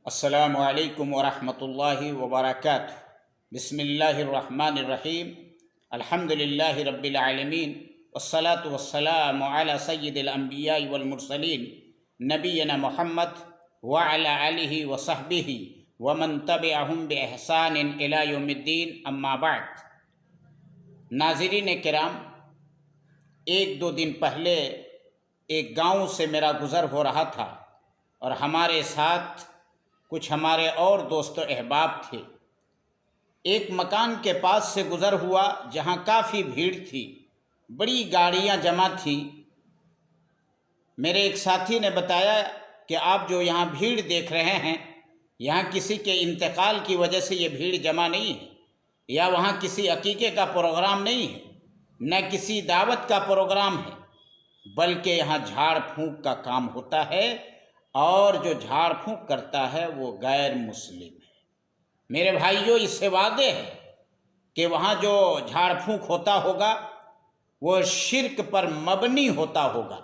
السلام علیکم ورحمۃ اللہ وبرکاتہ۔ بسم اللہ الرحمن الرحیم۔ الحمد للہ رب العالمین، والصلاة والسلام علی سید الانبیاء والمرسلین، نبینا محمد وعلی آلہ وصحبہ ومن تبعہم بإحسان الی یوم الدین، اما بعد۔ ناظرین کرام، ایک دو دن پہلے ایک گاؤں سے میرا گزر ہو رہا تھا اور ہمارے ساتھ کچھ ہمارے اور دوست و احباب تھے۔ ایک مکان کے پاس سے گزر ہوا جہاں کافی بھیڑ تھی، بڑی گاڑیاں جمع تھیں۔ میرے ایک ساتھی نے بتایا کہ آپ جو یہاں بھیڑ دیکھ رہے ہیں، یہاں کسی کے انتقال کی وجہ سے یہ بھیڑ جمع نہیں ہے، یا وہاں کسی عقیقے کا پروگرام نہیں ہے، نہ کسی دعوت کا پروگرام ہے، بلکہ یہاں جھاڑ پھونک کا کام ہوتا ہے، اور جو جھاڑ پھونک کرتا ہے وہ غیر مسلم ہے۔ میرے بھائیوں، اس سے واضح ہے کہ وہاں جو جھاڑ پھونک ہوتا ہوگا وہ شرک پر مبنی ہوتا ہوگا،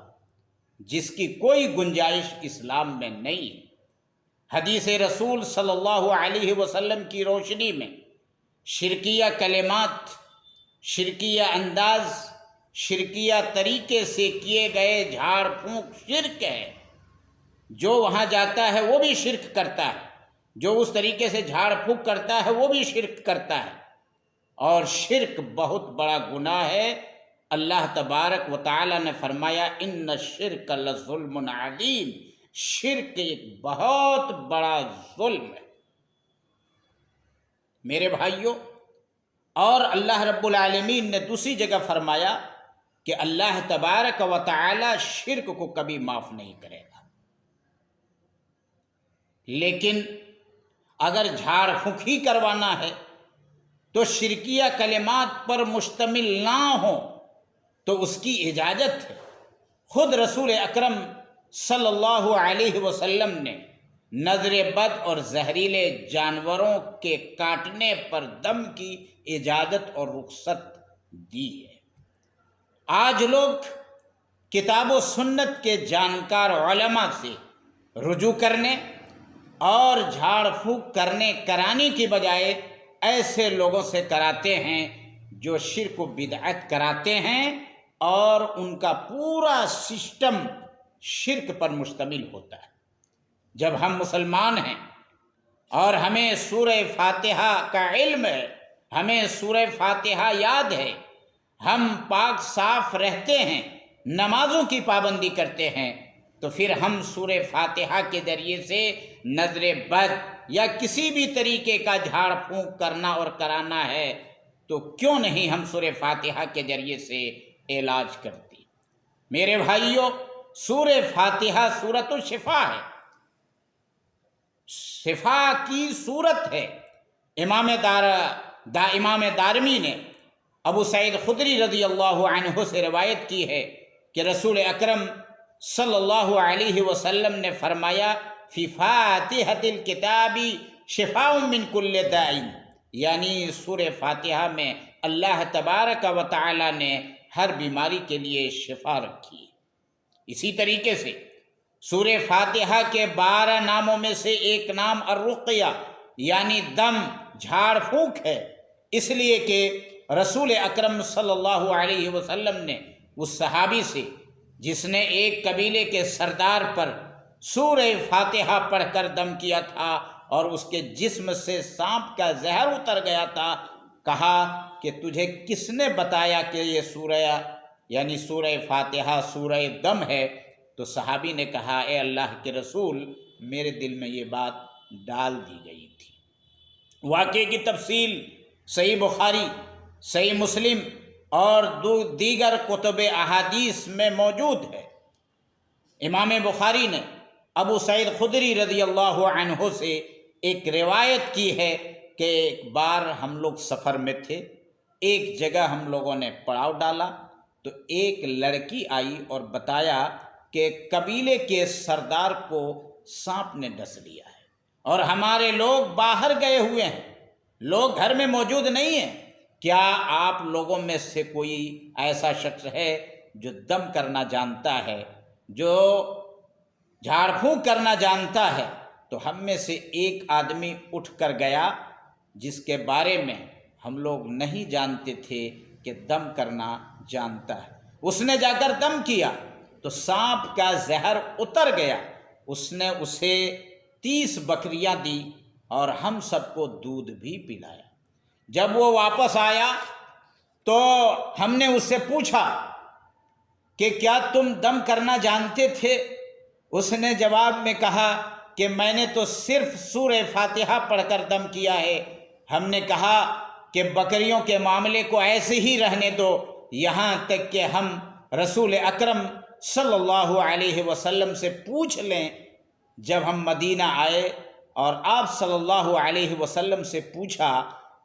جس کی کوئی گنجائش اسلام میں نہیں ہے۔ حدیث رسول صلی اللہ علیہ وسلم کی روشنی میں شرکیہ کلمات، شرکیہ انداز، شرکیہ طریقے سے کیے گئے جھاڑ پھونک شرک ہے۔ جو وہاں جاتا ہے وہ بھی شرک کرتا ہے، جو اس طریقے سے جھاڑ پھونک کرتا ہے وہ بھی شرک کرتا ہے، اور شرک بہت بڑا گناہ ہے۔ اللہ تبارک و تعالی نے فرمایا ان الشرک لظلم عظیم، شرک ایک بہت بڑا ظلم ہے۔ میرے بھائیوں، اور اللہ رب العالمین نے دوسری جگہ فرمایا کہ اللہ تبارک و تعالی شرک کو کبھی معاف نہیں کرے گا۔ لیکن اگر جھاڑ پھونک ہی کروانا ہے تو شرکیہ کلمات پر مشتمل نہ ہو تو اس کی اجازت ہے۔ خود رسول اکرم صلی اللہ علیہ وسلم نے نظر بد اور زہریلے جانوروں کے کاٹنے پر دم کی اجازت اور رخصت دی ہے۔ آج لوگ کتاب و سنت کے جانکار علماء سے رجوع کرنے اور جھاڑ پھونک کرانے کی بجائے ایسے لوگوں سے کراتے ہیں جو شرک و بدعت کراتے ہیں، اور ان کا پورا سسٹم شرک پر مشتمل ہوتا ہے۔ جب ہم مسلمان ہیں اور ہمیں سورہ فاتحہ کا علم ہے، ہمیں سورہ فاتحہ یاد ہے، ہم پاک صاف رہتے ہیں، نمازوں کی پابندی کرتے ہیں، تو پھر ہم سورہ فاتحہ کے ذریعے سے نظر بد یا کسی بھی طریقے کا جھاڑ پھونک کرنا اور کرانا ہے تو کیوں نہیں ہم سورہ فاتحہ کے ذریعے سے علاج کرتے۔ میرے بھائیوں، سورہ فاتحہ سورۃ الشفا ہے، شفا کی صورت ہے۔ امام دارمی نے ابو سعید خدری رضی اللہ عنہ سے روایت کی ہے کہ رسول اکرم صلی اللہ علیہ وسلم نے فرمایا فی فاتحۃ الکتاب شفاء من کل داء، یعنی سورہ فاتحہ میں اللہ تبارک و تعالی نے ہر بیماری کے لیے شفا رکھی ہے۔ اسی طریقے سے سورہ فاتحہ کے 12 ناموں میں سے ایک نام الرقیہ یعنی دم، جھاڑ پھونک ہے، اس لیے کہ رسول اکرم صلی اللہ علیہ وسلم نے اس صحابی سے جس نے ایک قبیلے کے سردار پر سورہ فاتحہ پڑھ کر دم کیا تھا اور اس کے جسم سے سانپ کا زہر اتر گیا تھا، کہا کہ تجھے کس نے بتایا کہ یہ سورہ یعنی سورہ فاتحہ سورہ دم ہے؟ تو صحابی نے کہا اے اللہ کے رسول، میرے دل میں یہ بات ڈال دی گئی تھی۔ واقعے کی تفصیل صحیح بخاری، صحیح مسلم اور دیگر کتب احادیث میں موجود ہے۔ امام بخاری نے ابو سعید خدری رضی اللہ عنہ سے ایک روایت کی ہے کہ ایک بار ہم لوگ سفر میں تھے، ایک جگہ ہم لوگوں نے پڑاؤ ڈالا تو ایک لڑکی آئی اور بتایا کہ قبیلے کے سردار کو سانپ نے ڈس لیا ہے اور ہمارے لوگ باہر گئے ہوئے ہیں، لوگ گھر میں موجود نہیں ہیں، کیا آپ لوگوں میں سے کوئی ایسا شخص ہے جو دم کرنا جانتا ہے، جو جھاڑ پھونک کرنا جانتا ہے؟ تو ہم میں سے ایک آدمی اٹھ کر گیا جس کے بارے میں ہم لوگ نہیں جانتے تھے کہ دم کرنا جانتا ہے۔ اس نے جا کر دم کیا تو سانپ کا زہر اتر گیا۔ اس نے اسے 30 بکریاں دی اور ہم سب کو دودھ بھی پلایا۔ جب وہ واپس آیا تو ہم نے اس سے پوچھا کہ کیا تم دم کرنا جانتے تھے؟ اس نے جواب میں کہا کہ میں نے تو صرف سورہ فاتحہ پڑھ کر دم کیا ہے۔ ہم نے کہا کہ بکریوں کے معاملے کو ایسے ہی رہنے دو یہاں تک کہ ہم رسول اکرم صلی اللہ علیہ وسلم سے پوچھ لیں۔ جب ہم مدینہ آئے اور آپ صلی اللہ علیہ وسلم سے پوچھا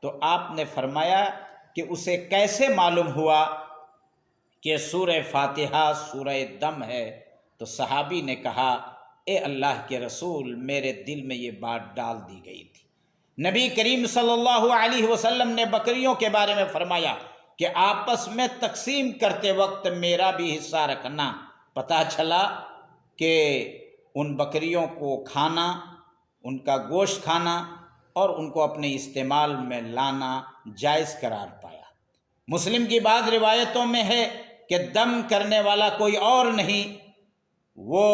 تو آپ نے فرمایا کہ اسے کیسے معلوم ہوا کہ سورہ فاتحہ سورہ دم ہے؟ تو صحابی نے کہا اے اللہ کے رسول، میرے دل میں یہ بات ڈال دی گئی تھی۔ نبی کریم صلی اللہ علیہ وسلم نے بکریوں کے بارے میں فرمایا کہ آپس میں تقسیم کرتے وقت میرا بھی حصہ رکھنا۔ پتہ چلا کہ ان بکریوں کو کھانا، ان کا گوشت کھانا اور ان کو اپنے استعمال میں لانا جائز قرار پایا۔ مسلم کی بعض روایتوں میں ہے کہ دم کرنے والا کوئی اور نہیں، وہ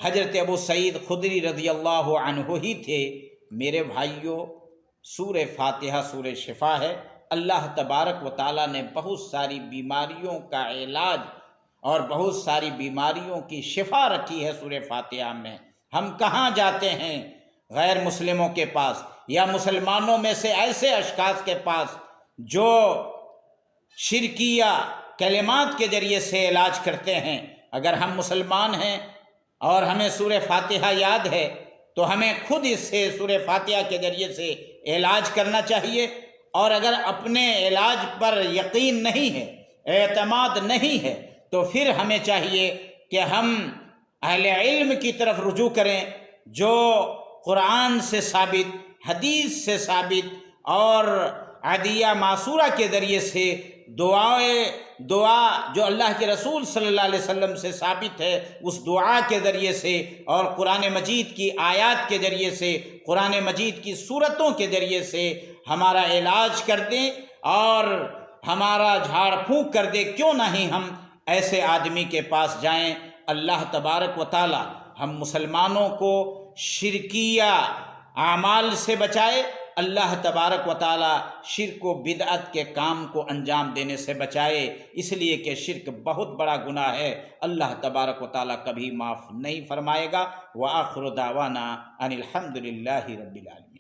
حضرت ابو سعید خدری رضی اللہ عنہ ہی تھے۔ میرے بھائیوں، سورہ فاتحہ سورہ شفا ہے۔ اللہ تبارک و تعالیٰ نے بہت ساری بیماریوں کا علاج اور بہت ساری بیماریوں کی شفا رکھی ہے سورہ فاتحہ میں۔ ہم کہاں جاتے ہیں؟ غیر مسلموں کے پاس یا مسلمانوں میں سے ایسے اشخاص کے پاس جو شرکیہ کلمات کے ذریعے سے علاج کرتے ہیں۔ اگر ہم مسلمان ہیں اور ہمیں سورہ فاتحہ یاد ہے تو ہمیں خود اس سے سورہ فاتحہ کے ذریعے سے علاج کرنا چاہیے، اور اگر اپنے علاج پر یقین نہیں ہے، اعتماد نہیں ہے، تو پھر ہمیں چاہیے کہ ہم اہل علم کی طرف رجوع کریں جو قرآن سے ثابت، حدیث سے ثابت اور عدیہ معصورہ کے ذریعے سے دعا جو اللہ کے رسول صلی اللہ علیہ وسلم سے ثابت ہے، اس دعا کے ذریعے سے اور قرآن مجید کی آیات کے ذریعے سے، قرآن مجید کی سورتوں کے ذریعے سے ہمارا علاج کر دیں اور ہمارا جھاڑ پھونک کر دے۔ کیوں نہیں ہم ایسے آدمی کے پاس جائیں؟ اللہ تبارک و تعالی ہم مسلمانوں کو شرکیہ اعمال سے بچائے، اللہ تبارک و تعالی شرک و بدعت کے کام کو انجام دینے سے بچائے، اس لیے کہ شرک بہت بڑا گناہ ہے، اللہ تبارک و تعالی کبھی معاف نہیں فرمائے گا۔ وآخر دعوانا ان الحمد للہ رب العالمین۔